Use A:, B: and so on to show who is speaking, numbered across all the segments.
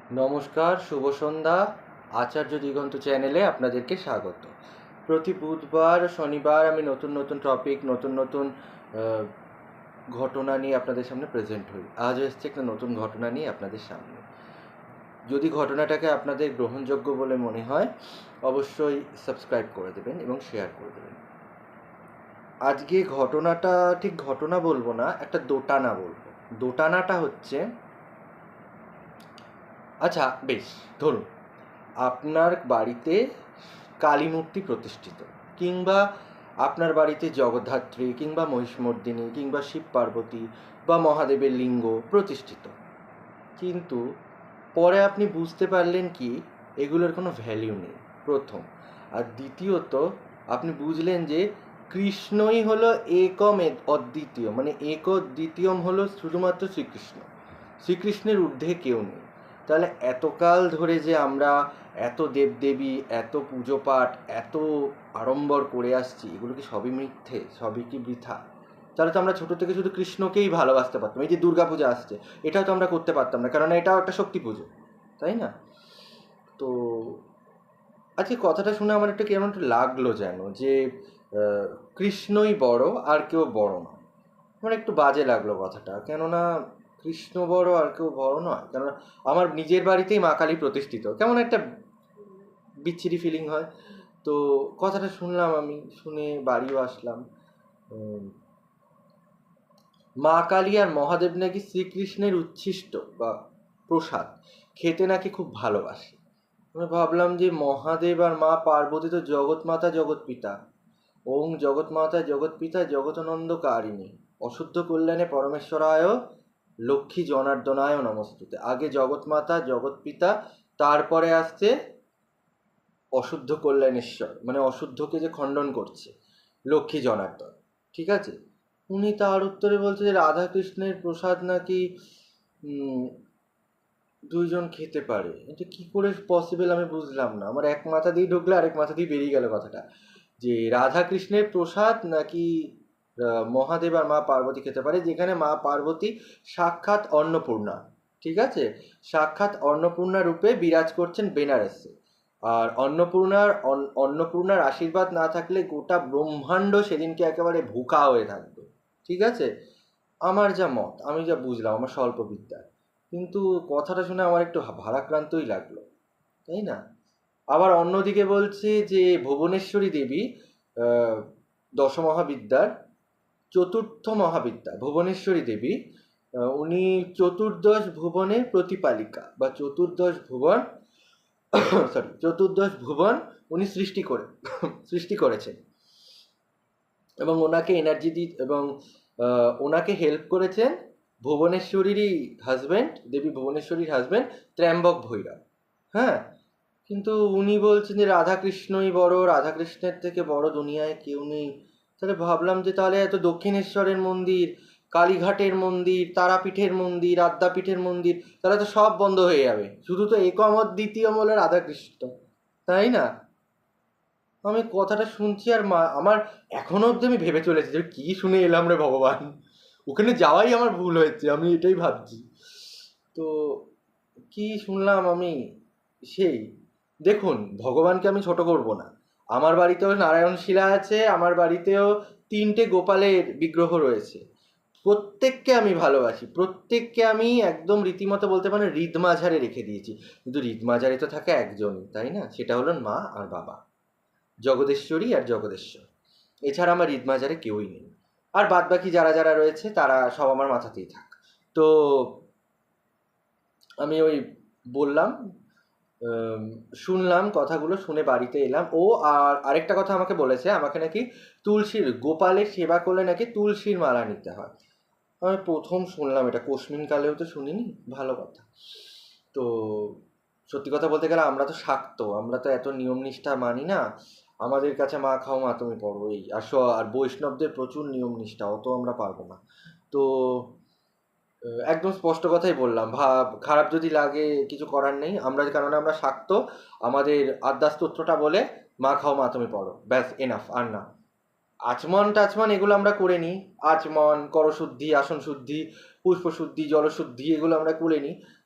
A: নমস্কার, শুভ সন্ধ্যা। আচার্য দিগন্ত চ্যানেলে আপনাদেরকে স্বাগত। প্রতি বুধবার শনিবার আমি নতুন নতুন টপিক, নতুন নতুন ঘটনা নিয়ে আপনাদের সামনে প্রেজেন্ট হই। আজও এসছে একটা নতুন ঘটনা নিয়ে আপনাদের সামনে। যদি ঘটনাটাকে আপনাদের গ্রহণযোগ্য বলে মনে হয়, অবশ্যই সাবস্ক্রাইব করে দেবেন এবং শেয়ার করে দেবেন। আজকে ঘটনাটা ঠিক ঘটনা বলবো না, একটা দোটানা বলবো। দোটানাটা হচ্ছে, আচ্ছা বেশ, ধরুন আপনার বাড়িতে কালী মূর্তি প্রতিষ্ঠিত, কিংবা আপনার বাড়িতে জগদ্ধাত্রী কিংবা মহিষমর্দিনী কিংবা শিব পার্বতী বা মহাদেবের লিঙ্গ প্রতিষ্ঠিত, কিন্তু পরে আপনি বুঝতে পারলেন কি এগুলোর কোনো ভ্যালিউ নেই, প্রথম। আর দ্বিতীয়ত আপনি বুঝলেন যে কৃষ্ণই হলো একম অদ্বিতীয়, মানে এক দ্বিতীয়ম হলো শুধুমাত্র শ্রীকৃষ্ণ। শ্রীকৃষ্ণের ঊর্ধ্বে কেউ নেই। তাহলে এতকাল ধরে যে আমরা এত দেবদেবী, এত পুজো পাঠ, এত আড়ম্বর করে আসছি, এগুলো কি সবই মিথ্যে, সবই কি বৃথা? তাহলে তো আমরা ছোটো থেকে শুধু কৃষ্ণকেই ভালোবাসতে পারতাম। এই যে দুর্গা পূজা আসছে, এটাও তো আমরা করতে পারতাম না, কারণ এটাও একটা শক্তি পুজো, তাই না? তো আজকে কথাটা শুনে আমার একটু কেমন একটু লাগলো যেন, যে কৃষ্ণই বড় আর কেউ বড় নয়। আমার একটু বাজে লাগলো কথাটা, কেননা কৃষ্ণ বড় আর কেউ বড় নয়। কেননা আমার নিজের বাড়িতেই মা কালী প্রতিষ্ঠিত, কেমন একটা বিচ্ছিরি ফিলিং হয়। তো কথাটা শুনলাম, আমি শুনে বাড়িও আসলাম। মা কালী আর মহাদেব নাকি শ্রীকৃষ্ণের উচ্ছিষ্ট বা প্রসাদ খেতে নাকি খুব ভালোবাসে। আমি ভাবলাম যে মহাদেব আর মা পার্বতী তো জগৎমাতা জগৎপিতা। ওং জগৎমাতা জগৎপিতা জগতানন্দকারিণী অশুদ্ধ কল্যাণে পরমেশ্বরায় লক্ষ্মী জনার্দনায় নমস্তুতে। আগে জগৎমাতা জগৎপিতা, তারপরে আসছে অশুদ্ধ কল্যাণেশ্বর, মানে অশুদ্ধকে যে খণ্ডন করছে লক্ষ্মী জনার্দন, ঠিক আছে? উনি তার উত্তরে বলছে যে রাধাকৃষ্ণের প্রসাদ নাকি দুইজন খেতে পারে। এটা কি করে পসিবল আমি বুঝলাম না। আমার এক মাথা দিয়ে ঢুকলে আরেক মাথা দিয়ে বেরিয়ে গেল কথাটা, যে রাধা কৃষ্ণের প্রসাদ নাকি মহাদেব আর মা পার্বতী খেতে পারে, যেখানে মা পার্বতী সাক্ষাৎ অন্নপূর্ণা, ঠিক আছে? সাক্ষাৎ অন্নপূর্ণা রূপে বিরাজ করছেন বেনারসে। আর অন্নপূর্ণার আশীর্বাদ না থাকলে গোটা ব্রহ্মাণ্ড সেদিনকে একেবারে ভুকা হয়ে থাকবে, ঠিক আছে? আমার যা মত, আমি যা বুঝলাম আমার স্বল্প বিদ্যায়, কিন্তু কথাটা শুনে আমার একটু ভারাক্রান্তই লাগলো, তাই না? আবার অন্যদিকে বলছে যে ভুবনেশ্বরী দেবী দশমহাবিদ্যার চতুর্থ মহাবিদ্যা ভুবনেশ্বরী দেবী, উনি চতুর্দশ ভুবনের প্রতিপালিকা, বা চতুর্দশ ভুবন চতুর্দশ ভুবন উনি সৃষ্টি করেছেন, এবং ওনাকে এনার্জি এবং ওনাকে হেল্প করেছেন ভুবনেশ্বরীরই হাজব্যান্ড, দেবী ভুবনেশ্বরীর হাজব্যান্ড ত্র্যম্বক ভৈরব। হ্যাঁ, কিন্তু উনি বলছেন যে রাধাকৃষ্ণই বড়, রাধাকৃষ্ণের থেকে বড় দুনিয়ায় কেউ নেই। তাহলে ভাবলাম যে তাহলে এত দক্ষিণেশ্বরের মন্দির, কালীঘাটের মন্দির, তারাপীঠের মন্দির, আদ্যাপীঠের মন্দির, তাহলে তো সব বন্ধ হয়ে যাবে, শুধু তো একম দ্বিতীয় বলে রাধাকৃষ্ণ, তাই না? আমি কথাটা শুনছি আর আমার এখনো অব্দি আমি ভেবে চলেছি যে কি শুনে এলাম রে ভগবান, ওখানে যাওয়াই আমার ভুল হয়েছে, আমি এটাই ভাবছি। তো কি শুনলাম আমি, সেই দেখুন, ভগবানকে আমি ছোট করব না। আমার বাড়িতেও নারায়ণ শিলা আছে, আমার বাড়িতেও 3টে গোপালের বিগ্রহ রয়েছে। প্রত্যেককে আমি ভালোবাসি, প্রত্যেককে আমি একদম রীতিমতো বলতে পারেন হৃদ মাঝারে রেখে দিয়েছি। কিন্তু হৃদ মাঝারে তো থাকে একজনই, তাই না? সেটা হলো মা আর বাবা, জগদেশ্বরী আর জগদেশ্বর। এছাড়া আমার হৃদ মাঝারে কেউই নেই। আর বাদ বাকি যারা যারা রয়েছে তারা সব আমার মাথাতেই থাক। তো আমি ওই বললাম, শুনলাম কথাগুলো, শুনে বাড়িতে এলাম। ও আর আরেকটা কথা আমাকে বলেছে, আমাকে নাকি তুলসীর, গোপালের সেবা করলে নাকি তুলসীর মালা নিতে হয়। আমি প্রথম শুনলাম এটা, কোশমিন কালেও তো শুনিনি, ভালো কথা। তো সত্যি কথা বলতে গেলে আমরা তো শাক্ত, আমরা তো এত নিয়ম নিষ্ঠা মানি না। আমাদের কাছে মা খাও মা তুমি পড়ো এই আর বৈষ্ণবদের প্রচুর নিয়ম নিষ্ঠা, অত আমরা পারবো না। তো একদম স্পষ্ট কথাই বললাম, খারাপ যদি লাগে কিছু করার নেই, আমরা কেননা আমরা শাক্ত, আমাদের আদ্যাস্তোত্রটা বলে মা খাও মা তুমি পড়ো, ব্যাস, এনাফ, আর না। আচমন টাচমন এগুলো আমরা করে নিই, আচমন, করশুদ্ধি, আসন শুদ্ধি, পুষ্পশুদ্ধি, জলশুদ্ধি, এগুলো আমরা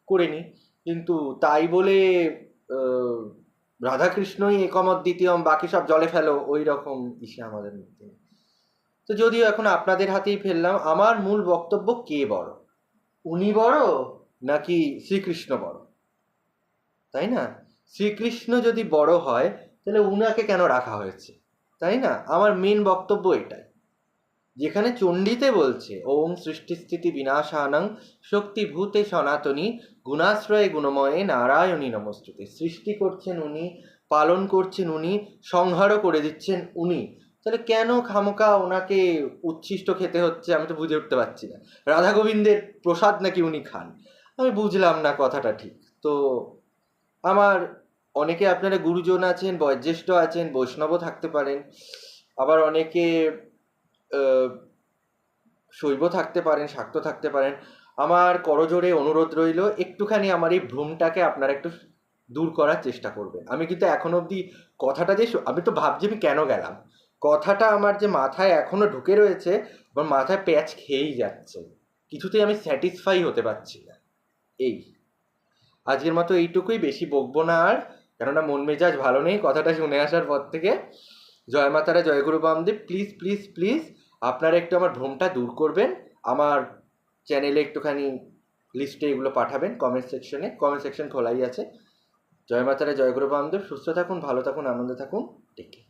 A: করে নিই। কিন্তু তাই বলে আহ, রাধাকৃষ্ণই একমত দ্বিতীয়ম, বাকি সব জলে ফেলো, ওই রকম ইসে আমাদের মধ্যে নেই। তো যদিও এখন আপনাদের হাতেই ফেললাম, আমার মূল বক্তব্য কে বড়, উনি বড় নাকি শ্রীকৃষ্ণ বড়, তাই না? শ্রীকৃষ্ণ যদি বড় হয় তাহলে উনাকে কেন রাখা হয়েছে, তাই না? আমার মেন বক্তব্য এটাই। যেখানে চণ্ডীতে বলছে ওম সৃষ্টি স্থিতি বিনাশানং শক্তিভূতে সনাতনী গুণাশ্রয়ে গুণময়ে নারায়ণী নমস্তুতে, সৃষ্টি করছেন উনি, পালন করছেন উনি, সংহারও করে দিচ্ছেন উনি, তাহলে কেন খামোকা ওনাকে উচ্ছিষ্ট খেতে হচ্ছে? আমি তো বুঝে উঠতে পারছি না। রাধা গোবিন্দের প্রসাদ নাকি উনি খান? আমি বুঝলাম না কথাটা ঠিক। তো আমার অনেকে আপনারা গুরুজন আছেন, বয়োজ্যেষ্ঠ আছেন, বৈষ্ণবও থাকতে পারেন, আবার অনেকে আহ, শৈব থাকতে পারেন, শাক্ত থাকতে পারেন। আমার করজোড়ে অনুরোধ রইল, একটুখানি আমার এই ভ্রমটাকে আপনারা একটু দূর করার চেষ্টা করবেন। আমি কিন্তু এখন অবধি কথাটা যে আমি তো ভাবছি আমি কেন গেলাম, কথাটা আমার যে মাথায় এখনো ঢুকে রয়েছে, আমার মাথায় প্যাচ খেয়েই যাচ্ছে, কিছুতেই আমি স্যাটিসফাই হতে পারছি না। এই আজকের মতো এইটুকুই, বেশি বকবো না আর, কেননা মন মেজাজ ভালো নেই কথাটা শুনে আসার পর থেকে। জয় মাতারা, জয় গুরু বামদেব। প্লিজ প্লিজ প্লিজ আপনারা একটু আমার ভ্রমটা দূর করবেন, আমার চ্যানেলে একটুখানি লিস্টে এগুলো পাঠাবেন, কমেন্ট সেকশন খোলাই আছে। জয় মাতারা, জয় গুরু বামদেব। সুস্থ থাকুন, ভালো থাকুন, আনন্দে থাকুন। Take care.